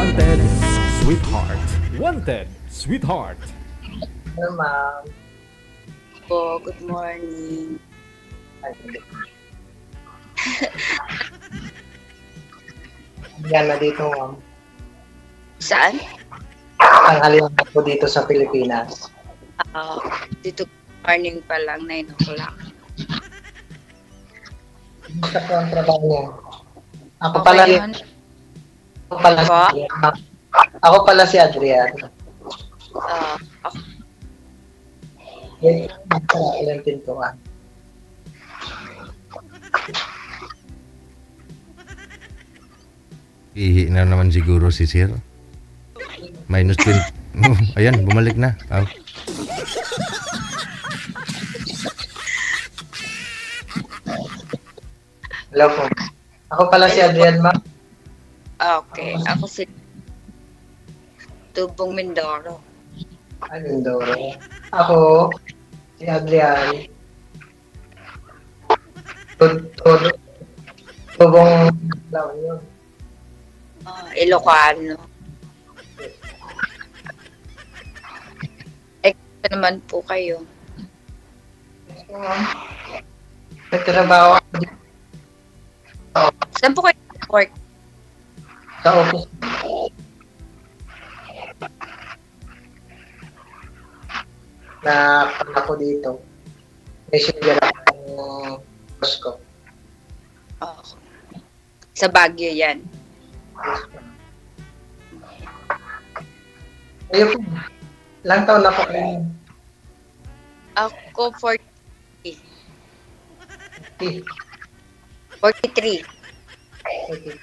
Wanted, sweetheart. Wanted, sweetheart. Hello, ma'am. Po, good morning. Yan na dito, ma'am. Saan? Tanghalian po dito sa Pilipinas. Dito morning pa lang, 9 o'clock. Gusto ko ang trabaho niya. Ako Okay pala, yun. ako pala si Po? Adrian. Ako pala si Adrian. Ako, Yan, ilang pintuan. Ihi na naman siguro si Sir. Minus 20. Ayan, bumalik na. Hello po. Ako pala si Adrian, ma'am. okay, ako si Tubong Mindoro. Ay, Mindoro. Ako, si Adrian. Tubong daw yun. Ilocano. Ano naman po kayo? Nagtrabaho ako dito Saan po kayo work? sa office. Na pag ako dito, messenger ako ng boss ko. Oh. Sa Baguio yan. Kayo po, ilang taon na po kayo? Ako 40. Okay. 43. Okay.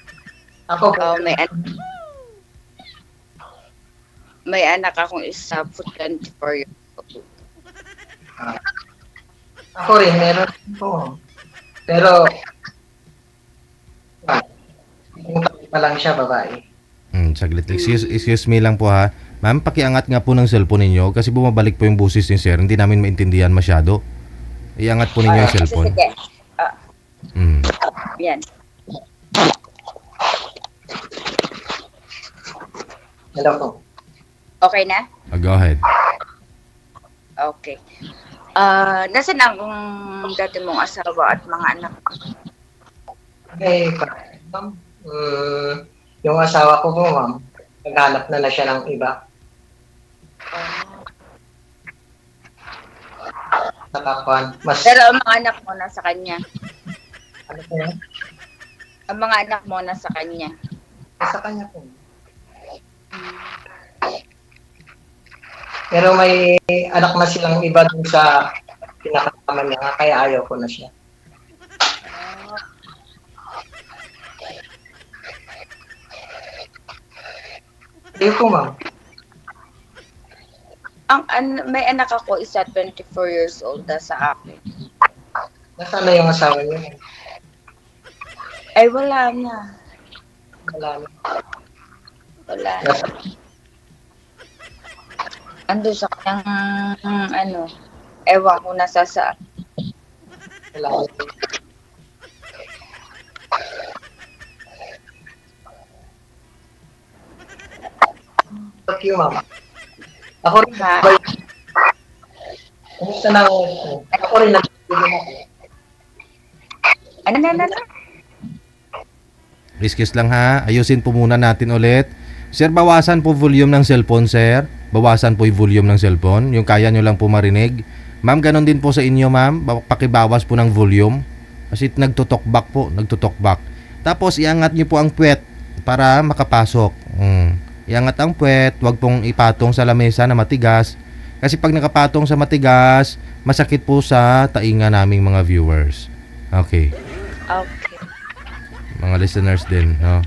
Ako po, May anak akong isa po 24 years old. ako rin, meron po. Pero, yung pa lang siya, babae. Saglit. Excuse me lang po ha. Ma'am, pakiangat nga po ng cellphone ninyo kasi bumabalik po yung busis ni Sir. Hindi namin maintindihan masyado. Iangat po ninyo yung cellphone. Sige. Yan. Hello po. Okay na? Go ahead. Okay. Nasaan ang dati mong asawa at mga anak? Okay, ma'am. Yung asawa ko po, ma'am, naghanap na siya ng iba. Nakakuan. Pero ang mga anak mo nasa kanya. Ano po yan? Ang mga anak mo nasa kanya. Sa kanya po. Pero may anak na silang iba dun sa pinakasama niya, kaya ayaw ko na siya. Hindi po, ma'am. May anak ako, isa 24 years old na sa akin. Nasaan na yung asawa niya? Ay, wala na. Wala na. Wala na. Ando sa kanyang, ewan ko nasa saan. Wala na. Thank you, ma'am. Ako rin Ha? Kumusta na ako? Ako rin nag-ibig ako. Ano? Excuse lang ha. Ayusin po muna natin ulit. Sir, bawasan po volume ng cellphone, sir. Bawasan po yung volume ng cellphone. Yung kaya nyo lang po marinig. Ma'am, ganon din po sa inyo, ma'am. Pakibawas po ng volume. Kasi nagtutok-back po. Nagtutok-back. Tapos, iangat nyo po ang puwet para makapasok. Iangat ang puwet. Huwag pong ipatong sa lamesa na matigas. Kasi pag nakapatong sa matigas, masakit po sa tainga naming mga viewers. Okay. Okay. Mga listeners din, no?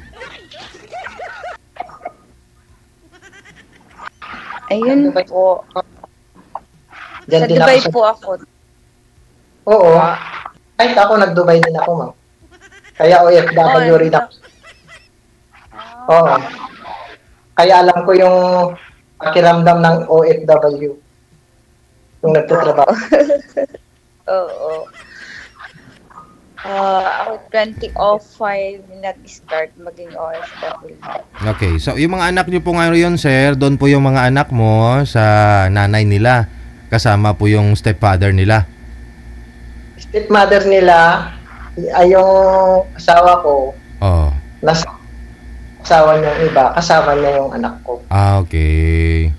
Ayun po. Diyan Sa din Dubai ako. po ako. Oo. Kahit ako, nag-Dubai din ako, ma'am. Kaya OFW rin ako. Oo. Kaya alam ko yung pakiramdam ng OFW. Yung nagtatrabaho. Oo. Ako 2005 nag-start maging OFW. Okay, so yung mga anak niyo po ngayon, sir, doon po yung mga anak mo sa nanay nila. Kasama po yung stepfather nila. Stepmother nila, ay yung asawa ko, Oh. nasa asawa niyang iba, kasama niya yung anak ko. Okay.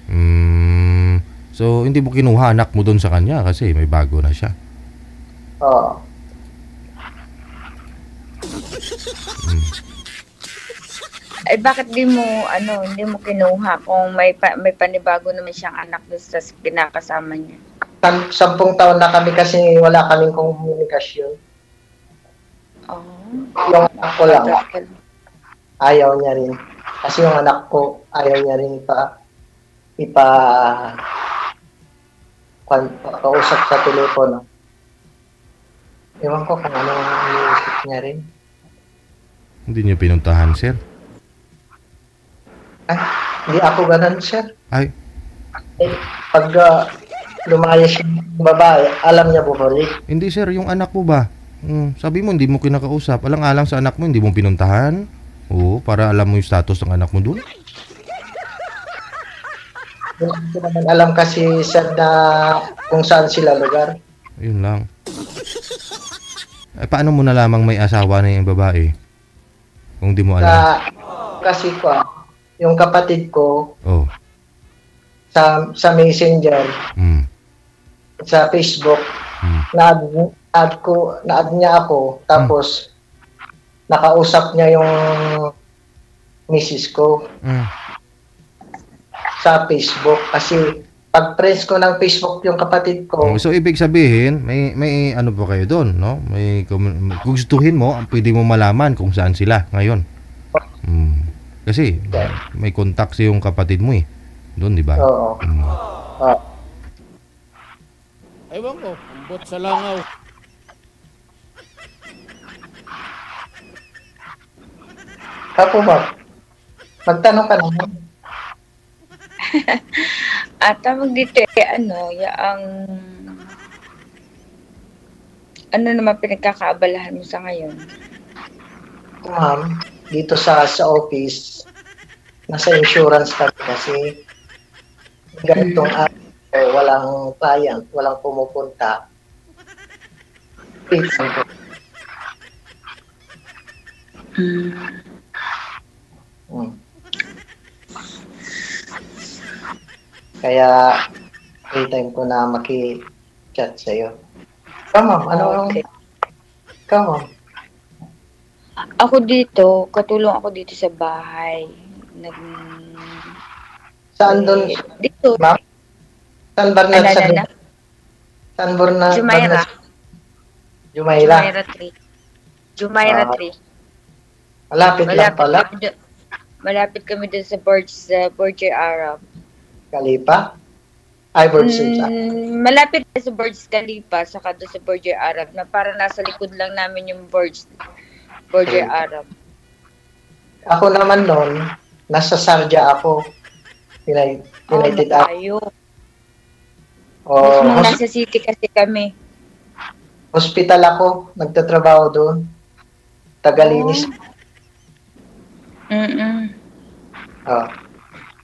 So, hindi mo kinuha anak mo doon sa kanya kasi may bago na siya. Oo. Ay bakit hindi mo kinuha kung may panibago naman siyang anak doon sa kinakasama niya? 10 taon na kami kasi wala kaming komunikasyon. Oh. Yung anak ko lang, ayaw niya rin. Kasi yung anak ko, ayaw niya rin kausap sa telepono. Ewan ko kung ano ang iniisip niya rin. Hindi niyo pinuntahan, sir? Hindi ako ganun, sir. Ay, Pag lumayas yung babae, alam niya bumalik. hindi, sir. Yung anak mo ba? Sabi mo, hindi mo kinakausap. Alang-alang sa anak mo, hindi mo pinuntahan. Oo, para alam mo yung status ng anak mo doon. Hindi ko naman alam kasi, sir, na kung saan sila lugar. Ayun lang. Paano mo nalamang may asawa na yung babae? Kung di mo alam. Kasi yung kapatid ko, Oh. sa Messenger, sa Facebook, na-add niya ako, tapos nakausap niya yung misis ko sa Facebook kasi pag friends ko ng Facebook yung kapatid ko. So ibig sabihin, may ano po kayo doon, no? Kung gustuhin mo, pwede mo malaman kung saan sila ngayon. Kasi may contact si yung kapatid mo eh. Doon, di ba? Oo. Ewan ko, ambot sa langaw. Kapo ba? Magtanong ka naman. At tawag dito ano naman pinagkakaabalahan mo sa ngayon? Ma'am, dito sa office, nasa insurance kami kasi ganitong walang client, walang pumupunta. Kaya free time ko na maki-chat sa'yo. Come on, Okay. Come on. Ako dito, katulong ako dito sa bahay. Saan doon? Dito. Ma'am? Saan Barnard sa Ano? Saan Barnard? Jumeirah. Jumeirah. Jumeirah 3. Malapit lang pala. Malapit kami dun sa Burj Arab. Khalifa? Ay, Burj Khalifa. Malapit sa Burj Khalifa, saka doon sa Burj Arab, na para nasa likod lang namin yung Burj Arab. Ako naman noon, nasa Sharjah ako. United Arab. Oh, Nasa city kasi kami. hospital ako, nagtatrabaho doon. Tagalinis. Oh.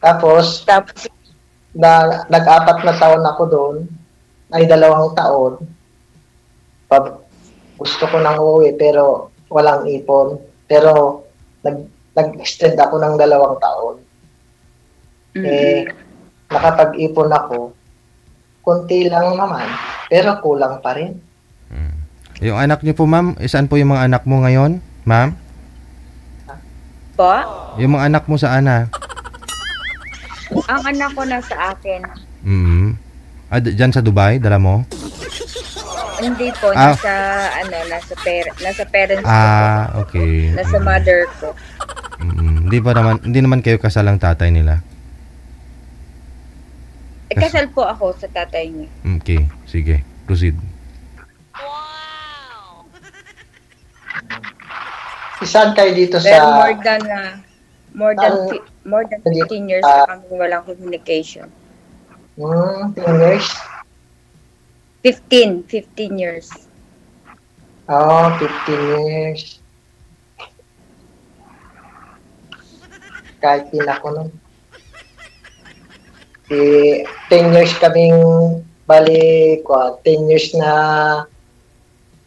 Tapos, nag-4 na taon ako doon. Ay, 2 taon. Gusto ko nang uuwi pero walang ipon. Pero nag-extend ako ng 2 taon. Nakapag-ipon ako. Kunti lang naman, pero kulang pa rin. Yung anak niyo po, ma'am, saan po yung mga anak mo ngayon, ma'am? Po? Yung mga anak mo saan na? Ang anak ko nasa akin. Diyan sa Dubai, dala mo? Hindi po, nasa parents ko. Okay. Nasa mother ko. Hindi naman kayo kasalang tatay nila. Kasal po ako sa tatay niya. Okay, sige. Proceed. Saan kayo dito Pero sa... more than 15 years na kami walang communication. 10 years? 15 years. Oh, 15 years. Kahit din ako nun. 10 years kaming, bali, 10 years na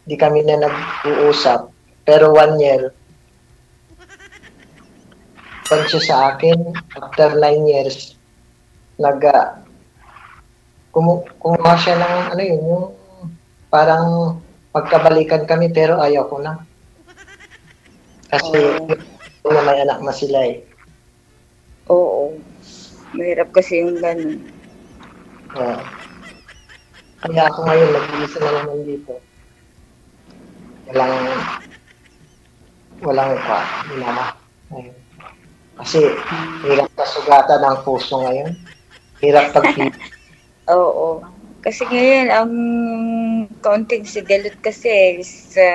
di kami na nag-uusap. Pero 1 year, pag siya sa akin, after 9 years, kumuha siya ng, ano yun, yung parang magkabalikan kami, pero ayaw ko na. Kasi, may anak na sila eh. Oo. Mahirap kasi yung ganun. Kaya ako ngayon, nag-iisa na naman dito. Walang mama. Ayun. Kasi, hirap na sugatan ang puso ngayon. Hirap pag Oo. Kasi ngayon, ang kaunting sigalot kasi sa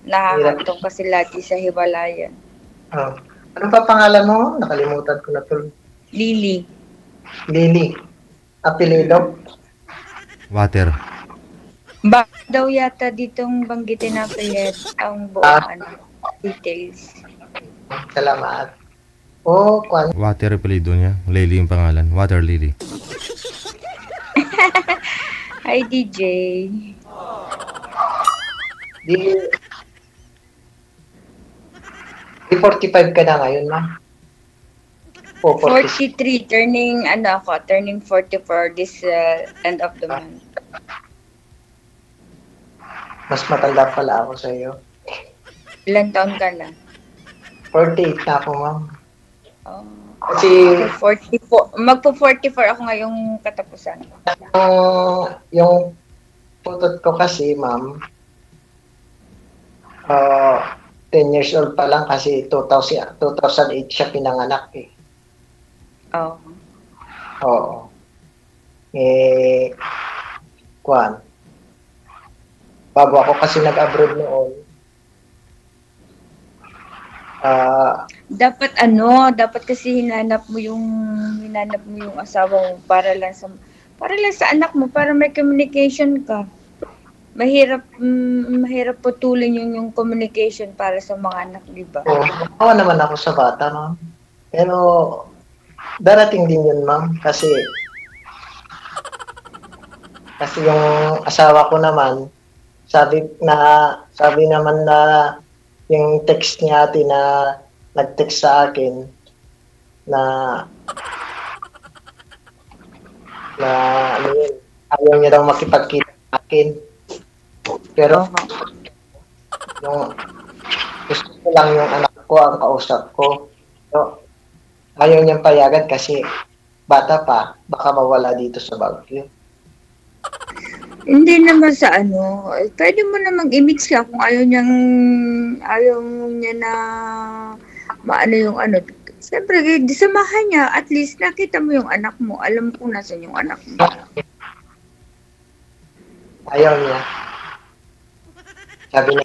nakakatong kasi lagi sa hiwalayan. Ano pa pangalan mo? Nakalimutan ko na tuloy. Lily. Lily. Apelido? Water. Ba daw yata ditong banggitin na payet ang buong details. Salamat. Oh, Water apelido niya. Lily yung pangalan. Water Lily. Hi, DJ. Di 45 ka na ngayon, ma'am? O 43, turning 44 this end of the month. Mas matanda pala ako sa iyo. Ilan taon ka na? 48 na ako, ma'am. Oh. Kasi 44, magpo-44 ako ngayong katapusan. Yung putot ko kasi, ma'am, 10 years old pa lang kasi 2008 siya pinanganak eh. Oh. Oo. Bago ako kasi nag-abroad noon, dapat kasi hinanap mo yung asawa mo para lang sa anak mo, para may communication ka. Mahirap putulin yung communication para sa mga anak, di ba? Oo, naman ako sa bata, ma'am. Pero darating din yun, ma'am, kasi yung asawa ko naman, sabi naman na yung text niya ate na nag-text sa akin na ano yun, ayaw niya daw makipagkita sa akin. Pero yung gusto ko lang yung anak ko ang kausap ko. So, ayaw niyang payagan kasi bata pa, baka mawala dito sa Baguio. Hindi naman sa pwede mo namang i-mix ka kung ayaw niya na maano yung Siyempre, samahan niya, at least nakita mo yung anak mo, alam mo kung nasan yung anak mo. Ayaw niya. Sabi niya,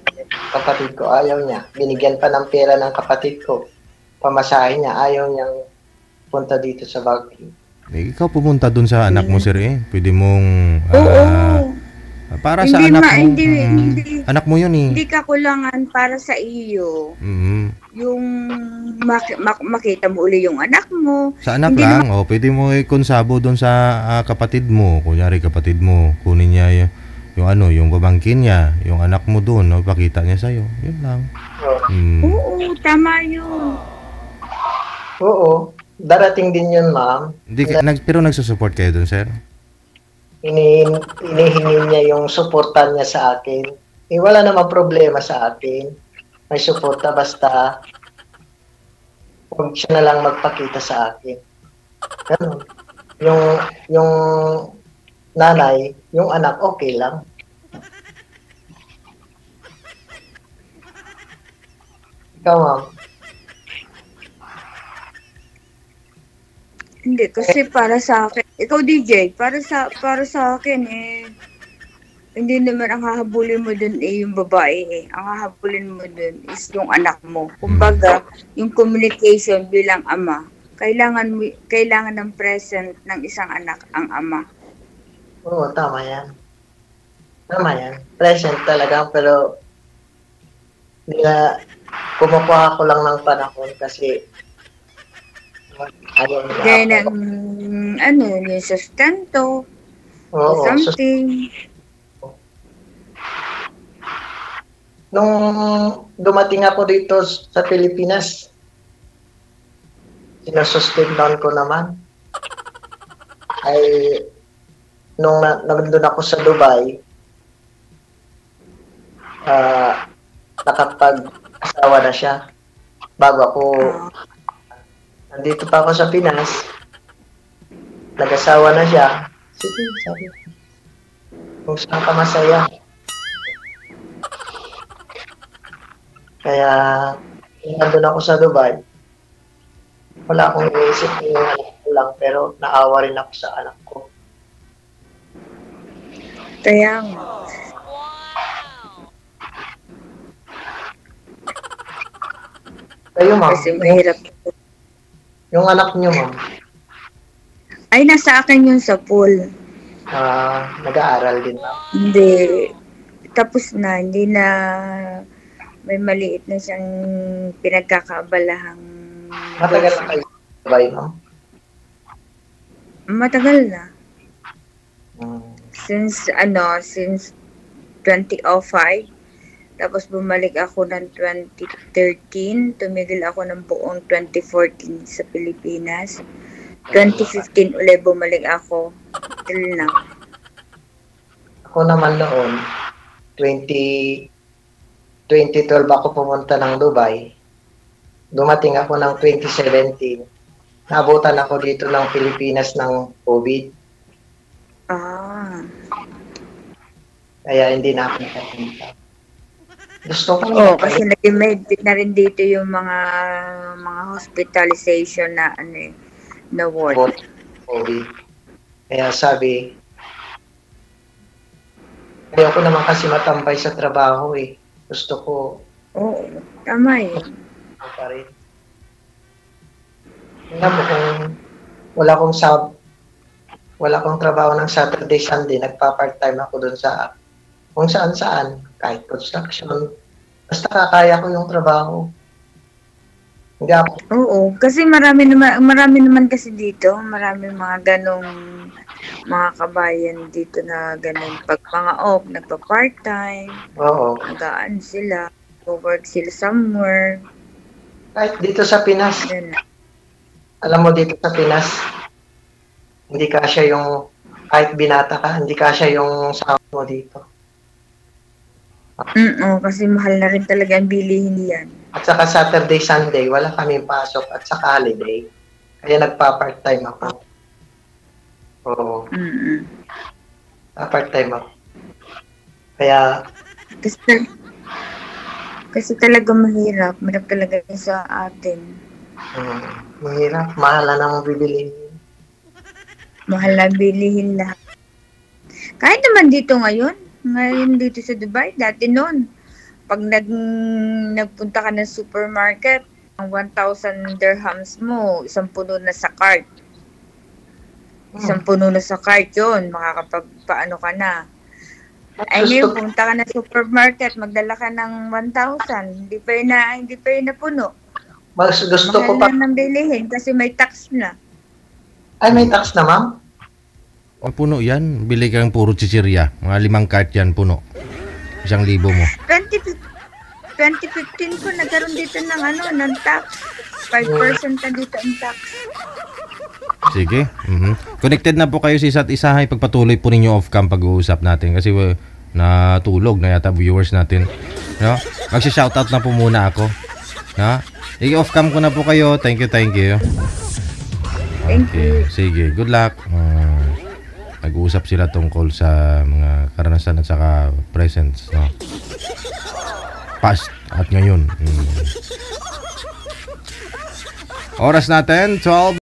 kapatid ko, ayaw niya. Binigyan pa ng pera ng kapatid ko. Pamasahin niya, ayaw niyang punta dito sa Baguio. Ikaw pumunta dun sa anak mo, sir eh. Pwede mong... para sa hindi anak mo. Hindi, anak mo yun eh. Hindi ka kulangan para sa iyo. Yung makita mo uli yung anak mo. Sa anak hindi lang. Pwede mo ikonsabo dun sa kapatid mo. Kunyari kapatid mo, kunin niya yung pamangkin niya, yung anak mo dun, pakita niya sa'yo. Yun lang. Oo, tama yun. Oo. Darating din yun, ma'am. Pero nagsusupport kayo dun, sir? Inihingi niya yung suportan niya sa akin. Wala namang problema sa akin. May suporta basta huwag siya na lang magpakita sa akin. Ganun. Yung nanay, yung anak, okay lang. Ikaw, ma'am. Hindi, kasi para sa akin, ikaw DJ, para sa akin hindi naman ang hahabulin mo dun yung babae Ang hahabulin mo dun is yung anak mo. Kumbaga, yung communication bilang ama, kailangan ng present ng isang anak ang ama. Oo, tama yan. Present talaga, pero Hindi na, kumukuha ko lang ng panahon kasi ayaw nila Kaya ako. ng, ano, yung sustento, or Oo, something. nung dumating ako dito sa Pilipinas, sinusustentan ko naman. Ay, nung nandun ako sa Dubai, nakapag-asawa na siya. Bago ako, nandito pa ako sa Pinas, nag-asawa na siya. Sige, sabi ko. Kung saan ka masaya. Kaya, nung nandun ako sa Dubai, wala akong inisip yung anak ko lang, pero naawa rin ako sa anak ko. Kaya nga. Kayo, ma'am, Kasi mahirap. yung anak niyo, ma'am, Ay, nasa akin yun sa pool. nag-aaral din, ma'am. Hindi. Tapos na. Hindi na. May maliit na siyang pinagkakabalahang. Matagal na kayo sa Dubai, ma'am. Matagal na. Hmm. Since 2005. Tapos bumalik ako ng 2013. Tumigil ako ng buong 2014 sa Pilipinas. 2015 ulit bumalik ako. Till now. Ako naman noon, 2012 ako pumunta ng Dubai. Dumating ako ng 2017. Nabutan ako dito ng Pilipinas ng COVID. Ah. Kaya hindi na ako nakapunta. Gusto ko Kasi nag-medbit na rin dito yung mga hospitalization na na ward. COVID. Kaya sabi, ayoko naman kasi matambay sa trabaho eh. Gusto ko Oo, tama yun. pa rin. Tingnan mo kung wala akong trabaho ng Saturday, Sunday, nagpa-part-time ako dun sa kung saan-saan, kahit construction. Basta kakaya ko yung trabaho. Hindi ako. Oo, kasi marami naman kasi dito, marami mga ganong mga kabayan dito na ganun. Pag mga off, nagpa-part-time, Oo. nagaan sila, go-work sila somewhere. Kahit dito sa Pinas, Ganun. alam mo dito sa Pinas, hindi kasya yung, kahit binata ka, hindi kasya yung sahod mo dito. Kasi mahal na rin talaga ang bilihin yan. At saka Saturday, Sunday, wala kaming pasok at saka holiday. Kaya nagpa-part-time ako. Oo, part-time ako. Kaya, Kasi talaga mahirap talaga sa atin. mahirap, mahal na nang bibili. Mahal na bilihin lahat. Kahit naman dito ngayon dito sa Dubai, dati noon, pag nagpunta ka ng supermarket, ang 1,000 dirhams mo, isang puno na sa cart. Isang puno na sa cart yun, makakapagpaano ka na. Ay ngayon, punta ka ng supermarket, magdala ka ng 1,000, hindi pa yun na puno. Mas gusto ko pa. Mahal na ng bilihin kasi may tax na. Ay, may tax na, ma'am? Ang puno yan, bili kang puro chichirya. Mga 5 cart yan, puno. 1,000 mo. 2015 ko nagkaroon dito ng tax. 5% na dito ang tax. Sige. Connected na po kayo sa isa't isa. Ipagpatuloy po ninyo off-cam pag-uusap natin. Kasi natulog na yata viewers natin. No? Magsi-shoutout na po muna ako. No? I-off-cam ko na po kayo. Thank you. Thank you. Sige. Good luck. Nag-uusap sila tungkol sa mga karanasan at saka presents. No? Past at ngayon. Oras natin, 12.